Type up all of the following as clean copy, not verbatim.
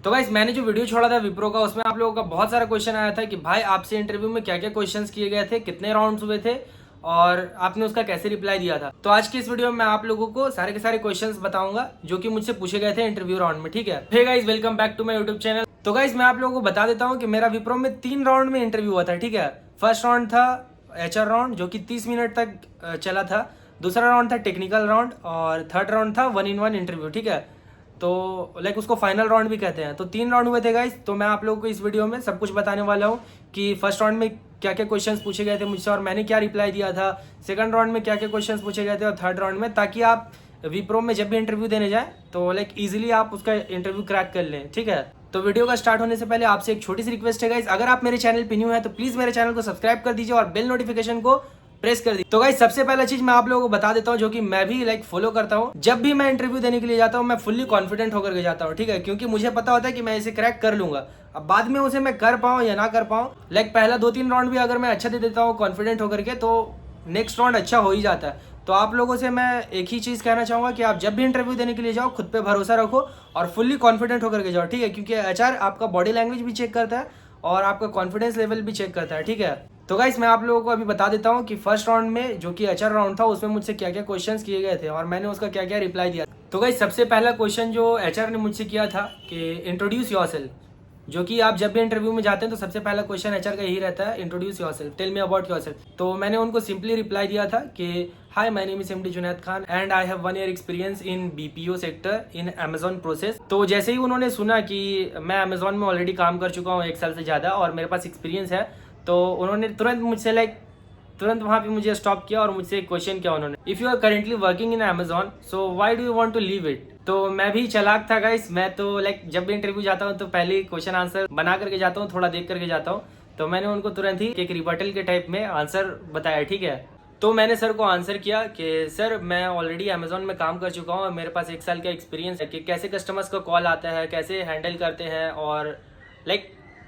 तो गाइस मैंने जो वीडियो छोड़ा था विप्रो का, उसमें आप लोगों का बहुत सारा क्वेश्चन आया था कि भाई आपसे इंटरव्यू में क्या क्या क्वेश्चंस किए गए थे, कितने राउंड्स हुए थे और आपने उसका कैसे रिप्लाई दिया था। तो आज की इस वीडियो में मैं आप लोगों को सारे के सारे क्वेश्चंस बताऊंगा जो कि मुझसे पूछे गए थे इंटरव्यू राउंड में। ठीक है, hey guys welcome back to my YouTube channel. तो गाइस मैं आप लोगों को बता देता हूँ कि मेरा विप्रो में 3 राउंड में इंटरव्यू हुआ था। ठीक है, फर्स्ट राउंड था एचआर राउंड जो कि 30 मिनट तक चला था, दूसरा राउंड था टेक्निकल राउंड और थर्ड राउंड था 1-in-1 इंटरव्यू। ठीक है, तो लाइक उसको फाइनल राउंड भी कहते हैं। तो 3 राउंड हुए थे गाइस। तो मैं आप लोगों को इस वीडियो में सब कुछ बताने वाला हूँ कि फर्स्ट राउंड में क्या क्या क्वेश्चंस पूछे गए थे मुझसे और मैंने क्या रिप्लाई दिया था, सेकंड राउंड में क्या क्या क्वेश्चंस पूछे गए थे और थर्ड राउंड में, ताकि आप विप्रो में जब भी इंटरव्यू देने जाए तो लाइक इजीली आप उसका इंटरव्यू क्रैक कर लें। ठीक है, तो वीडियो का स्टार्ट होने से पहले आपसे एक छोटी सी रिक्वेस्ट है गाइस, अगर आप मेरे चैनल पे न्यू है तो प्लीज मेरे चैनल को सब्सक्राइब कर दीजिए और बेल नोटिफिकेशन को प्रेस कर दी। तो गाइस सबसे पहला चीज मैं आप लोगों को बता देता हूँ जो कि मैं भी लाइक फॉलो करता हूँ। जब भी मैं इंटरव्यू देने के लिए जाता हूँ मैं फुल्ली कॉन्फिडेंट होकर के जाता हूँ। ठीक है, क्योंकि मुझे पता होता है कि मैं इसे क्रैक कर लूंगा। अब बाद में उसे मैं कर पाऊँ या ना कर पाऊँ, लाइक पहला 2-3 राउंड भी अगर मैं अच्छा दे देता हूँ कॉन्फिडेंट होकर के, तो नेक्स्ट राउंड अच्छा हो ही जाता है। तो आप लोगों से मैं एक ही चीज़ कहना चाहूँगा कि आप जब भी इंटरव्यू देने के लिए जाओ खुद पे भरोसा रखो और फुल्ली कॉन्फिडेंट होकर के जाओ। ठीक है, क्योंकि एचआर आपका बॉडी लैंग्वेज भी चेक करता है और आपका कॉन्फिडेंस लेवल भी चेक करता है। ठीक है, तो गाइस मैं आप लोगों को अभी बता देता हूँ कि फर्स्ट राउंड में जो कि एचआर राउंड था उसमें मुझसे क्या क्या क्वेश्चंस किए गए थे और मैंने उसका क्या क्या रिप्लाई दिया। तो गाइस सबसे पहला क्वेश्चन जो एचआर ने मुझसे किया था कि इंट्रोड्यूस योरसेल्फ, जो कि आप जब भी इंटरव्यू में जाते हैं तो सबसे पहला क्वेश्चन एचआर का यही रहता है, introduce yourself, tell me about yourself. तो मैंने उनको सिंपली रिप्लाई दिया था कि hi my name is MD Junaid Khan and I have 1 year experience in BPO sector in Amazon process. तो जैसे ही उन्होंने सुना कि मैं अमेजॉन में ऑलरेडी काम कर चुका हूँ 1 साल से ज़्यादा और मेरे पास एक्सपीरियंस है, तो उन्होंने तुरंत मुझसे तुरंत वहाँ पे मुझे स्टॉप किया और मुझसे एक क्वेश्चन किया उन्होंने, if you are currently working in Amazon so why do you want to leave it. तो मैं भी चालाक था गाइस, मैं तो जब भी इंटरव्यू जाता हूँ तो पहले क्वेश्चन आंसर बना करके जाता हूँ, थोड़ा देख करके जाता हूँ। तो मैंने उनको तुरंत ही एक रिबटल के टाइप में आंसर बताया। ठीक है, तो मैंने सर को आंसर किया कि सर मैं ऑलरेडी अमेजोन में काम कर चुका हूँ और मेरे पास 1 साल का एक्सपीरियंस है कि कैसे कस्टमर्स का कॉल आता है, कैसे हैंडल करते हैं और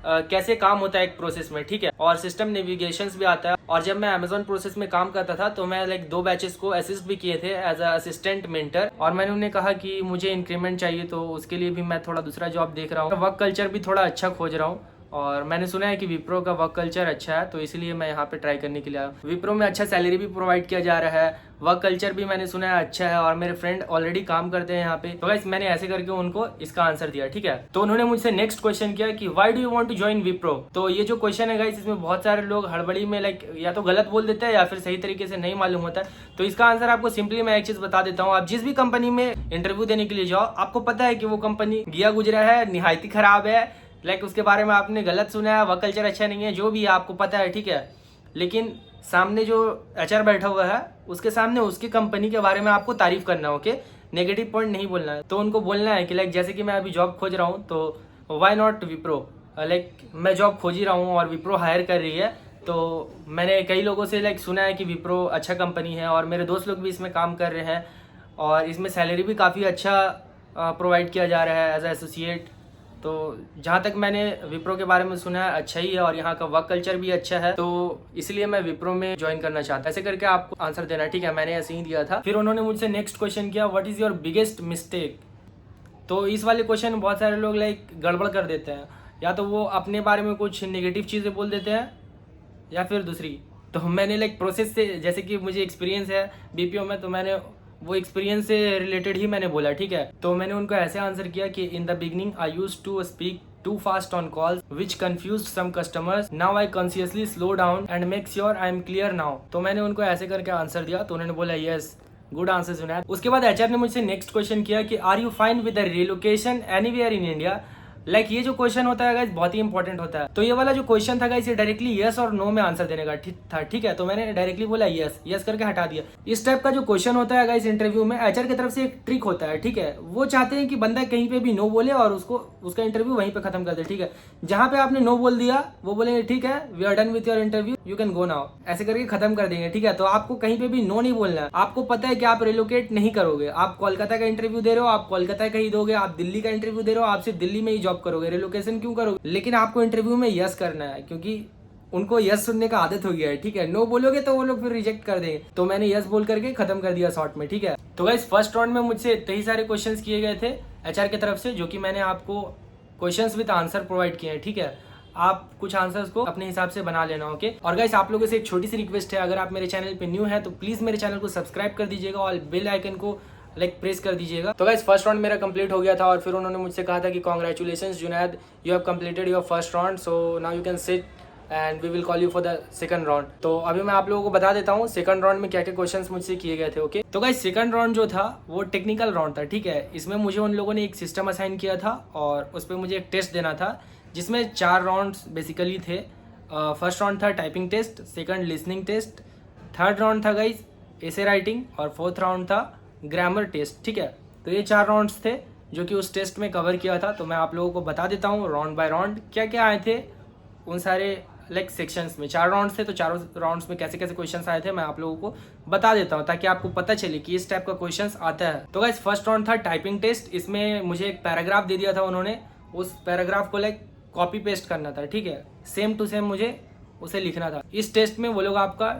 कैसे काम होता है एक प्रोसेस में। ठीक है, और सिस्टम नेविगेशंस भी आता है। और जब मैं अमेजोन प्रोसेस में काम करता था तो मैं 2 बैचेस को असिस्ट भी किए थे एज अ असिस्टेंट मेंटर, और मैंने उन्हें कहा कि मुझे इंक्रीमेंट चाहिए तो उसके लिए भी मैं थोड़ा दूसरा जॉब देख रहा हूँ, वर्क कल्चर भी थोड़ा अच्छा खोज रहा हूँ और मैंने सुना है कि विप्रो का वर्क कल्चर अच्छा है, तो इसलिए मैं यहाँ पे ट्राई करने के लिए आया। विप्रो में अच्छा सैलरी भी प्रोवाइड किया जा रहा है, वर्क कल्चर भी मैंने सुना है अच्छा है और मेरे फ्रेंड ऑलरेडी काम करते हैं यहाँ पे। तो गाइस मैंने ऐसे करके उनको इसका आंसर दिया। ठीक है, तो उन्होंने मुझसे नेक्स्ट क्वेश्चन किया कि why do you want to join Wipro. तो ये जो क्वेश्चन है गाइस इसमें बहुत सारे लोग हड़बड़ी में या तो गलत बोल देते हैं या फिर सही तरीके से नहीं मालूम होता है। तो इसका आंसर आपको सिंपली मैं एक चीज बता देता हूँ, आप जिस भी कंपनी में इंटरव्यू देने के लिए जाओ आपको पता है कि वो कंपनी गया गुजरा है, निहायती खराब है, उसके बारे में आपने गलत सुना है, वर्क कल्चर अच्छा नहीं है, जो भी है आपको पता है। ठीक है, लेकिन सामने जो एचआर बैठा हुआ है उसके सामने उसकी कंपनी के बारे में आपको तारीफ करना है। ओके, नेगेटिव पॉइंट नहीं बोलना है। तो उनको बोलना है कि जैसे कि मैं अभी जॉब खोज रहा हूँ तो व्हाई नॉट विप्रो, मैं जॉब खोज ही रहा हूँ और विप्रो हायर कर रही है। तो मैंने कई लोगों से सुना है कि विप्रो अच्छा कंपनी है और मेरे दोस्त लोग भी इसमें काम कर रहे हैं और इसमें सैलरी भी काफ़ी अच्छा प्रोवाइड किया जा रहा है एज ए एसोसिएट। तो जहाँ तक मैंने विप्रो के बारे में सुना है अच्छा ही है और यहाँ का वर्क कल्चर भी अच्छा है, तो इसलिए मैं विप्रो में ज्वाइन करना चाहता हूँ। ऐसे करके आपको आंसर देना है। ठीक है, मैंने ऐसे ही दिया था। फिर उन्होंने मुझसे नेक्स्ट क्वेश्चन किया, what is your biggest mistake. तो इस वाले क्वेश्चन में बहुत सारे लोग गड़बड़ कर देते हैं, या तो वो अपने बारे में कुछ नेगेटिव चीज़ें बोल देते हैं या फिर दूसरी। तो मैंने प्रोसेस से, जैसे कि मुझे एक्सपीरियंस है बीपीओ में, तो मैंने वो एक्सपीरियंस से रिलेटेड ही मैंने बोला। ठीक है, तो मैंने उनको ऐसे आंसर किया कि in the beginning I used to speak too fast on calls which confused some customers, now I consciously slow down and make sure I am clear now. तो मैंने उनको ऐसे करके आंसर दिया तो उन्होंने बोला यस, गुड आंसर जुनैद। उसके बाद एचआर ने मुझसे नेक्स्ट क्वेश्चन किया कि are you fine with the relocation anywhere in India. ये जो क्वेश्चन होता है गाइस बहुत ही इंपॉर्टेंट होता है। तो ये वाला जो क्वेश्चन था गाइस ये डायरेक्टली यस और नो में आंसर देने का था। ठीक है, तो मैंने डायरेक्टली बोला यस करके हटा दिया। इस टाइप का जो क्वेश्चन होता है गाइस इंटरव्यू में, एचआर की तरफ से एक ट्रिक होता है। ठीक है, वो चाहते हैं कि बंदा कहीं पे भी नो बोले और उसका इंटरव्यू वहीं पे खत्म कर दे। ठीक है, जहां पे आपने नो बोल दिया वो बोलेंगे ठीक है we are done with your interview, you can go now, ऐसे करके खत्म कर देंगे। ठीक है, तो आपको कहीं पे भी नो नहीं बोलना है। आपको पता है कि आप रिलोकेट नहीं करोगे, आप कोलकाता का इंटरव्यू दे रहे हो, आप कोलकाता का ही दोगे, आप दिल्ली का इंटरव्यू दे रहे हो, आप सिर्फ दिल्ली में ही जॉब करोगे, रिलोकेशन क्यों करोगे। लेकिन आपको इंटरव्यू में यस करना है क्योंकि उनको यस सुनने का आदत हो गया है। ठीक है, नो बोलोगे तो वो लोग फिर रिजेक्ट कर देंगे। तो मैंने यस बोल करके खत्म कर दिया शॉर्ट में। ठीक है, तो गाइस फर्स्ट राउंड में मुझसे इतने ही सारे क्वेश्चंस किए गए थे एचआर की तरफ से, जो कि मैंने आपको क्वेश्चंस विद आंसर प्रोवाइड किए हैं, ठीक है। आप कुछ आंसर्स को अपने हिसाब से बना लेना, ओके। और गाइस आप लोगों से एक छोटी सी रिक्वेस्ट है, अगर आप मेरे चैनल पे न्यू है तो प्लीज मेरे चैनल को सब्सक्राइब कर दीजिएगा और बेल आइकन को प्रेस कर दीजिएगा। तो गाइस फर्स्ट राउंड मेरा कंप्लीट हो गया था और फिर उन्होंने मुझसे कहा था कि congratulations Junaid, you have completed your first round, so now you can sit and we will call you for the second round. तो अभी मैं आप लोगों को बता देता हूँ सेकंड राउंड में क्या क्या क्वेश्चंस मुझसे किए गए थे, ओके। तो गाइस सेकंड राउंड जो था वो टेक्निकल राउंड था, ठीक है। इसमें मुझे उन लोगों ने एक सिस्टम असाइन किया था और उस पर मुझे एक टेस्ट देना था जिसमें 4 राउंड्स बेसिकली थे। फर्स्ट राउंड था typing test, second listening test, third round था गाइस एसे राइटिंग और फोर्थ राउंड था ग्रामर टेस्ट, ठीक है। तो ये 4 राउंड्स थे जो कि उस टेस्ट में कवर किया था। तो मैं आप लोगों को बता देता हूँ राउंड बाय राउंड क्या क्या आए थे उन सारे सेक्शंस में। 4 राउंड्स थे तो चारों राउंड्स में कैसे कैसे क्वेश्चंस आए थे मैं आप लोगों को बता देता हूँ ताकि आपको पता चले कि इस टाइप का क्वेश्चंस आता है। तो गाइस फर्स्ट राउंड था टाइपिंग टेस्ट। इसमें मुझे एक पैराग्राफ दे दिया था उन्होंने, उस पैराग्राफ को कॉपी पेस्ट करना था, ठीक है। सेम टू सेम मुझे उसे लिखना था। इस टेस्ट में वो लोग आपका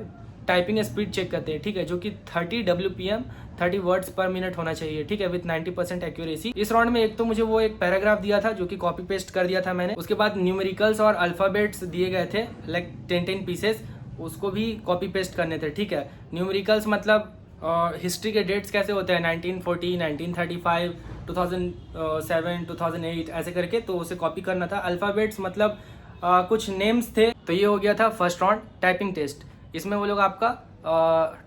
टाइपिंग स्पीड चेक करते हैं, ठीक है, जो कि 30 WPM 30 वर्ड्स पर मिनट होना चाहिए, ठीक है, विद 90% एक्यूरेसी। इस राउंड में एक तो मुझे वो एक पैराग्राफ दिया था जो कि कॉपी पेस्ट कर दिया था मैंने। उसके बाद न्यूमेरिकल्स और अल्फाबेट्स दिए गए थे 10 पीसेस, उसको भी कॉपी पेस्ट करने थे, ठीक है। न्यूमेरिकल्स मतलब हिस्ट्री के डेट्स कैसे होते हैं 1940, 1935, 2007, 2008 ऐसे करके, तो उसे कॉपी करना था। अल्फाबेट्स मतलब कुछ नेम्स थे। तो ये हो गया था फर्स्ट राउंड टाइपिंग टेस्ट। इसमें वो लोग आपका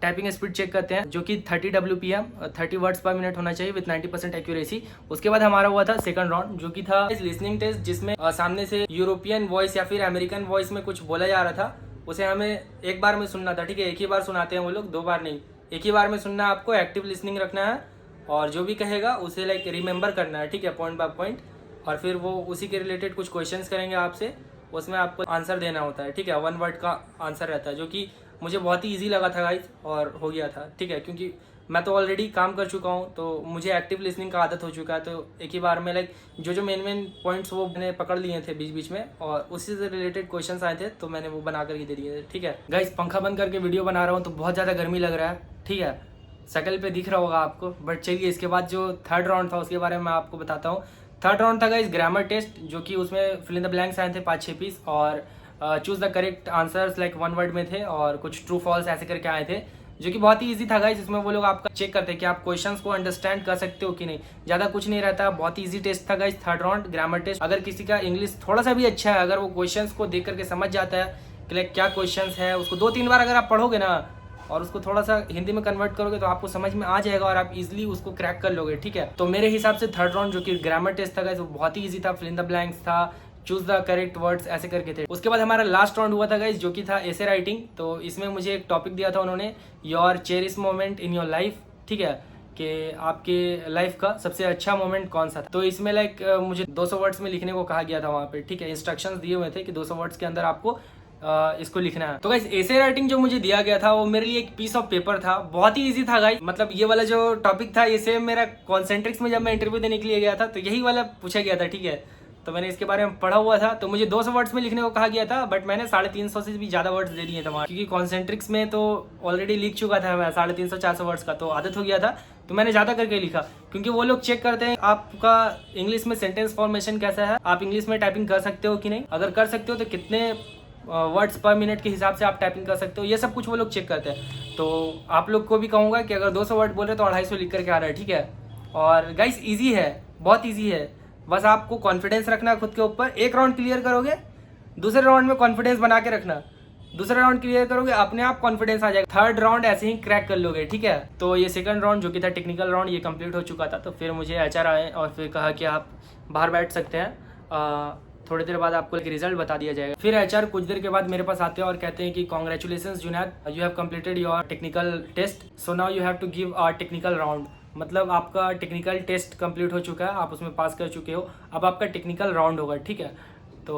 टाइपिंग स्पीड चेक करते हैं जो कि 30 WPM 30 वर्ड्स पर मिनट होना चाहिए विद 90% एक्यूरेसी। उसके बाद हमारा हुआ था सेकंड राउंड जो कि था लिसनिंग टेस्ट, जिसमें सामने से यूरोपियन वॉइस या फिर अमेरिकन वॉइस में कुछ बोला जा रहा था, उसे हमें एक बार में सुनना था, ठीक है। एक ही बार सुनाते हैं वो लोग, 2 बार नहीं, एक ही बार में सुनना है आपको। एक्टिव लिसनिंग रखना है और जो भी कहेगा उसे रिमेंबर करना है, ठीक है, पॉइंट बाय पॉइंट। और फिर वो उसी के रिलेटेड कुछ क्वेश्चंस करेंगे आपसे, उसमें आपको आंसर देना होता है, ठीक है। 1 वर्ड का आंसर रहता है जो कि मुझे बहुत ही ईजी लगा था गाइज और हो गया था, ठीक है, क्योंकि मैं तो ऑलरेडी काम कर चुका हूँ तो मुझे एक्टिव लिसनिंग का आदत हो चुका है। तो एक ही बार में जो मेन पॉइंट्स वो मैंने पकड़ लिए थे बीच बीच में और उसी से रिलेटेड क्वेश्चंस आए थे तो मैंने वो बना करके दे दिए थे, ठीक है। गाइज पंखा बंद करके वीडियो बना रहा हूँ तो बहुत ज़्यादा गर्मी लग रहा है, ठीक है, शकल पे दिख रहा होगा आपको। बट चलिए इसके बाद जो थर्ड राउंड था उसके बारे में मैं आपको बताता हूँ। थर्ड राउंड था गाइज ग्रामर टेस्ट, जो कि उसमें फिल इन द ब्लैंक्स आए थे 5-6 पीस और choose the correct answers 1 word में थे और कुछ ट्रू फॉल्स ऐसे करके आए थे, जो कि बहुत ही इजी था गाइज। इसमें वो लोग आपका चेक करते हैं कि आप क्वेश्चंस को अंडरस्टैंड कर सकते हो कि नहीं, ज़्यादा कुछ नहीं रहता, बहुत ही इजी टेस्ट था guys third round grammar test. अगर किसी का इंग्लिश थोड़ा सा भी अच्छा है, अगर वो क्वेश्चंस को देख करके समझ जाता है कि क्या क्वेश्चंस है, उसको 2-3 बार अगर आप पढ़ोगे ना और उसको थोड़ा सा हिंदी में कन्वर्ट करोगे तो आपको समझ में आ जाएगा और आप इजीली उसको क्रैक कर लोगे, ठीक है। तो मेरे हिसाब से थर्ड राउंड जो कि ग्रामर टेस्ट था गाइस वो बहुत ही इजी था, फिल इन द ब्लैंक्स था, चूज द करेक्ट वर्ड्स ऐसे करके थे। उसके बाद हमारा लास्ट राउंड हुआ था गाइस जो कि था एसे राइटिंग। तो इसमें मुझे एक टॉपिक दिया था उन्होंने, your cherish moment in your life, ठीक है, कि आपके लाइफ का सबसे अच्छा मोमेंट कौन सा था। तो इसमें मुझे 200 वर्ड्स में लिखने को कहा गया था वहाँ पे, ठीक है। इंस्ट्रक्शंस दिए हुए थे कि 200 वर्ड्स के अंदर आपको इसको लिखना है। तो गाइस एसे राइटिंग जो मुझे दिया गया था वो मेरे लिए एक पीस ऑफ पेपर था, बहुत ही इजी था गाइस। मतलब ये वाला जो टॉपिक था ये सेम मेरा कॉन्सेंट्रिक्स में जब मैं इंटरव्यू देने के लिए गया था तो यही वाला पूछा गया था, ठीक है। तो मैंने इसके बारे में पढ़ा हुआ था, तो मुझे 200 वर्ड्स में लिखने को कहा गया था, बट मैंने 350 से भी ज़्यादा वर्ड्स दे दिए थे वहाँ, क्योंकि कॉन्सेंट्रिक्स में तो ऑलरेडी लिख चुका था मैं 350-400 वर्ड्स का, तो आदत हो गया था, तो मैंने ज़्यादा करके लिखा। क्योंकि वो लोग चेक करते हैं आपका इंग्लिश में सेंटेंस फॉर्मेशन कैसा है, आप इंग्लिश में टाइपिंग कर सकते हो कि नहीं, अगर कर सकते हो तो कितने वर्ड्स पर मिनट के हिसाब से आप टाइपिंग कर सकते हो, ये सब कुछ वो लोग चेक करते हैं। तो आप लोग को भी कहूँगा कि अगर 200 वर्ड बोल रहे तो 250 लिख करके आ रहा है, ठीक है। और गाइस इजी है, बहुत इजी है, बस आपको कॉन्फिडेंस रखना है खुद के ऊपर। एक राउंड क्लियर करोगे, दूसरे राउंड में कॉन्फिडेंस बना के रखना, दूसरा राउंड क्लियर करोगे अपने आप कॉन्फिडेंस आ जाएगा, थर्ड राउंड ऐसे ही क्रैक कर लोगे, ठीक है। तो ये सेकंड राउंड जो कि था टेक्निकल राउंड ये कंप्लीट हो चुका था। तो फिर मुझे HR आए और फिर कहा कि आप बाहर बैठ सकते हैं, थोड़ी देर बाद आपको एक रिजल्ट बता दिया जाएगा। फिर HR कुछ देर के बाद मेरे पास आते हैं और कहते हैं कि congratulations Junaid, you have completed your technical test, so now you have to give a technical round. मतलब आपका टेक्निकल टेस्ट कंप्लीट हो चुका है, आप उसमें पास कर चुके हो, अब आपका टेक्निकल राउंड होगा, ठीक है। तो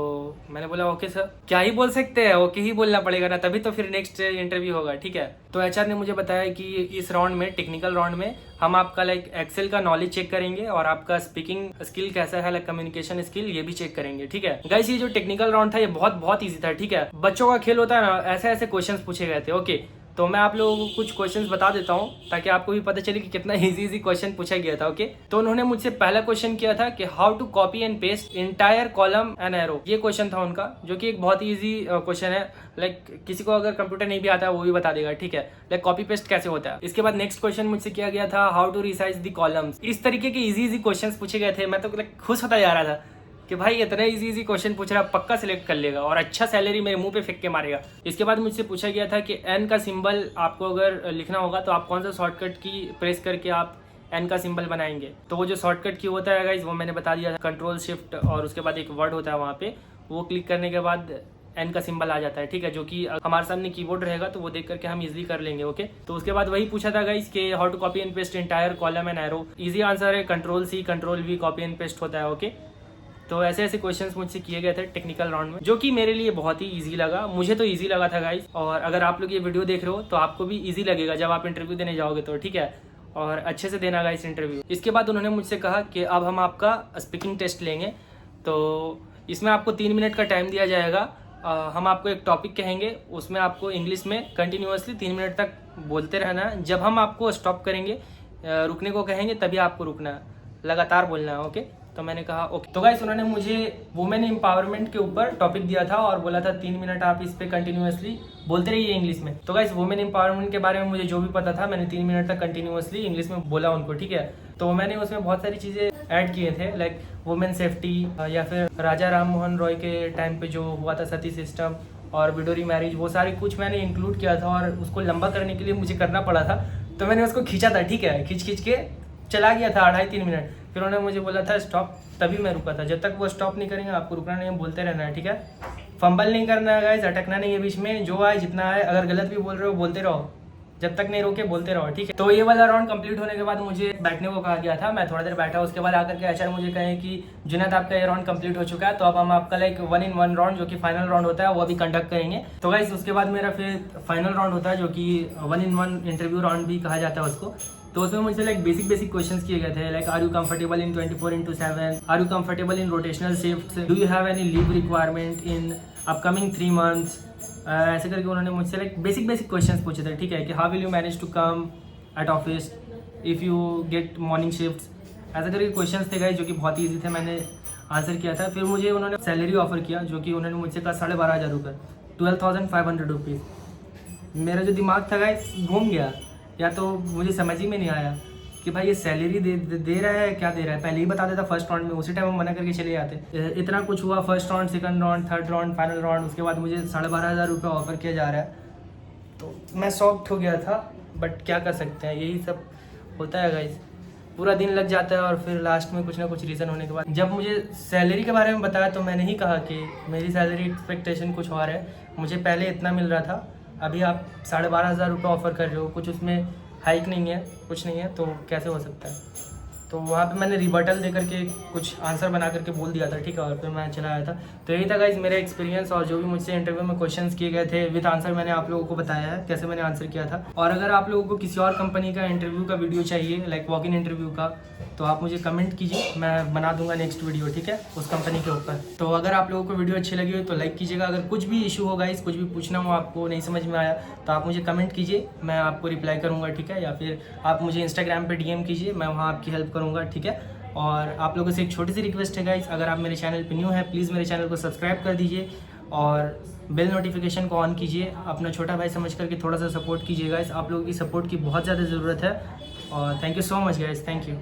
मैंने बोला ओके सर, क्या ही बोल सकते हैं, ओके ही बोलना पड़ेगा ना, तभी तो फिर नेक्स्ट इंटरव्यू होगा, ठीक है। तो HR ने मुझे बताया कि इस राउंड में टेक्निकल राउंड में हम आपका एक्सेल का नॉलेज चेक करेंगे और आपका स्पीकिंग स्किल कैसा है, कम्युनिकेशन स्किल, ये भी चेक करेंगे, ठीक है। गाइस ये जो टेक्निकल राउंड था ये बहुत ईजी था, ठीक है। बच्चों का खेल होता है ना, ऐसे ऐसे क्वेश्चंस पूछे गए थे, ओके। तो मैं आप लोगों को कुछ क्वेश्चंस बता देता हूँ ताकि आपको भी पता चले कि कितना इजी क्वेश्चन पूछा गया था। ओके, तो उन्होंने मुझसे पहला क्वेश्चन किया था कि how to copy and paste entire column and row. ये क्वेश्चन था उनका, जो कि एक बहुत ही ईजी क्वेश्चन है। लाइक किसी को अगर कंप्यूटर नहीं भी आता है वो भी बता देगा, ठीक है। लाइक कॉपी पेस्ट कैसे होता है। इसके बाद नेक्स्ट क्वेश्चन मुझसे किया गया था how to resize the columns. इस तरीके के इजी क्वेश्चन पूछे गए थे। मैं तो खुश होता जा रहा था कि भाई इतना इजी क्वेश्चन पूछ रहा है, पक्का सिलेक्ट कर लेगा और अच्छा सैलरी मेरे मुंह पे फेंक के मारेगा। इसके बाद मुझसे पूछा गया था कि एन का सिंबल आपको अगर लिखना होगा तो आप कौन सा शॉर्टकट की प्रेस करके आप एन का सिंबल बनाएंगे। तो वो जो शॉर्टकट की होता है गाइस वो मैंने बता दिया था, कंट्रोल शिफ्ट और उसके बाद एक वर्ड होता है वहाँ पे, वो क्लिक करने के बाद एन का सिंबल आ जाता है, ठीक है। जो कि हमारे सामने कीबोर्ड रहेगा तो वो देख करके हम इजीली कर लेंगे। ओके, तो उसके बाद वही पूछा था गाइस कि how to copy and paste entire column and row. Easy answer है control C control V, copy and paste होता है। ओके, तो ऐसे ऐसे क्वेश्चंस मुझसे किए गए थे टेक्निकल राउंड में, जो कि मेरे लिए बहुत ही इजी लगा। मुझे तो इजी लगा था गाइस, और अगर आप लोग ये वीडियो देख रहे हो तो आपको भी इजी लगेगा जब आप इंटरव्यू देने जाओगे तो, ठीक है। और अच्छे से देना गाइस इंटरव्यू। इसके बाद उन्होंने मुझसे कहा कि अब हम आपका स्पीकिंग टेस्ट लेंगे। तो इसमें आपको 3 मिनट का टाइम दिया जाएगा। हम आपको एक टॉपिक कहेंगे, उसमें आपको इंग्लिश में कंटिन्यूअसली 3 मिनट तक बोलते रहना है। जब हम आपको स्टॉप करेंगे, रुकने को कहेंगे, तभी आपको रुकना है, लगातार बोलना है। ओके, तो मैंने कहा ओके। तो गाइस उन्होंने मुझे वुमेन एम्पावरमेंट के ऊपर टॉपिक दिया था और बोला था 3 मिनट आप इस पे कंटिन्यूअसली बोलते रहिए इंग्लिश में। तो गाइस वुमेन एम्पावरमेंट के बारे में मुझे जो भी पता था मैंने 3 मिनट तक कंटिन्यूअसली इंग्लिश में बोला उनको, ठीक है। तो मैंने उसमें बहुत सारी चीज़ें ऐड किए थे, लाइक वुमेन सेफ्टी, या फिर राजा राम मोहन रॉय के टाइम पे जो हुआ था सती सिस्टम और विडो मैरिज, वो सारी कुछ मैंने इंक्लूड किया था। और उसको लंबा करने के लिए मुझे करना पड़ा था, तो मैंने उसको खींचा था, ठीक है। खींच के चला गया था 2.5-3 मिनट। फिर उन्होंने मुझे बोला था स्टॉप, तभी मैं रुका था। जब तक वो स्टॉप नहीं करेंगे आपको रुकना नहीं है, बोलते रहना है, ठीक है। फंबल नहीं करना है गाइस, अटकना नहीं है बीच में, जो आए जितना आए। अगर गलत भी बोल रहे हो बोलते रहो, जब तक नहीं रोके बोलते रहो, ठीक है। तो ये वाला राउंड कंप्लीट होने के बाद मुझे बैठने को कहा गया था। मैं थोड़ा देर बैठा, उसके बाद आकर के एचआर मुझे कहे कि जुनैद आपका ये राउंड कंप्लीट हो चुका है, तो अब हम आपका लाइक 1 in 1 राउंड जो कि फाइनल राउंड होता है वो अभी कंडक्ट करेंगे। तो गाइस उसके बाद मेरा फिर फाइनल राउंड होता है जो कि 1 in 1 इंटरव्यू राउंड भी कहा जाता है उसको। तो उसमें मुझे लाइक बेसिक क्वेश्चंस किए गए थे, like are you comfortable in 24/7, are you comfortable in rotational shifts, do you have any leave requirement in upcoming 3 months। ऐसे करके उन्होंने मुझसे लाइक बेसिक क्वेश्चंस पूछे थे, ठीक है। कि how will you manage to come at office if you get morning shifts. ऐसे करके क्वेश्चंस थे गाइस जो कि बहुत ईजी थे, मैंने आंसर किया था। फिर मुझे उन्होंने सैलरी ऑफर किया, जो कि उन्होंने मुझसे कहा 12,500 रुपये, 12,500 रुपीज़। मेरा जो दिमाग था गाइस घूम गया, या तो मुझे समझ ही में नहीं आया कि भाई ये सैलरी दे रहा है, क्या दे रहा है। पहले ही बता देता फर्स्ट राउंड में, उसी टाइम हम मना करके चले जाते। इतना कुछ हुआ, first round, second round, third round, final round, उसके बाद मुझे 12,500 रुपये ऑफर किया जा रहा है। तो मैं शॉक्ड हो गया था, बट क्या कर सकते हैं, यही सब होता है गाइस। पूरा दिन लग जाता है और फिर लास्ट में कुछ ना कुछ रीज़न होने के बाद जब मुझे सैलरी के बारे में बताया तो मैंने ही कहा कि मेरी सैलरी एक्सपेक्टेशन कुछ और है। मुझे पहले इतना मिल रहा था, अभी आप 12,500 रुपये ऑफर कर रहे हो, कुछ उसमें हाइक नहीं है, कुछ नहीं है, तो कैसे हो सकता है। तो वहाँ पे मैंने रिबटल दे करके कुछ आंसर बना करके बोल दिया था, ठीक है। और फिर मैं चला आया था। तो यही था गाइस मेरा एक्सपीरियंस, और जो भी मुझसे इंटरव्यू में क्वेश्चंस किए गए थे विद आंसर मैंने आप लोगों को बताया है कैसे मैंने आंसर किया था। और अगर आप लोगों को किसी और कंपनी का इंटरव्यू का वीडियो चाहिए, लाइक वॉक इन इंटरव्यू का, तो आप मुझे कमेंट कीजिए, मैं बना दूंगा नेक्स्ट वीडियो, ठीक है, उस कंपनी के ऊपर। तो अगर आप लोगों को वीडियो अच्छी लगी हो तो लाइक कीजिएगा। अगर कुछ भी इशू होगा, इस कुछ भी पूछना हो, आपको नहीं समझ में आया, तो आप मुझे कमेंट कीजिए, मैं आपको रिप्लाई करूँगा, ठीक है। या फिर आप मुझे इंस्टाग्राम पर DM कीजिए, मैं वहाँ आपकी हेल्प करूँगा, ठीक है। और आप लोगों से एक छोटी सी रिक्वेस्ट है गाइस, अगर आप मेरे चैनल पे न्यू है प्लीज़ मेरे चैनल को सब्सक्राइब कर दीजिए और बेल नोटिफिकेशन को ऑन कीजिए। अपना छोटा भाई समझ करके थोड़ा सा सपोर्ट कीजिए गाइस, आप लोगों की सपोर्ट की बहुत ज़्यादा ज़रूरत है। और thank you so much guys, thank you.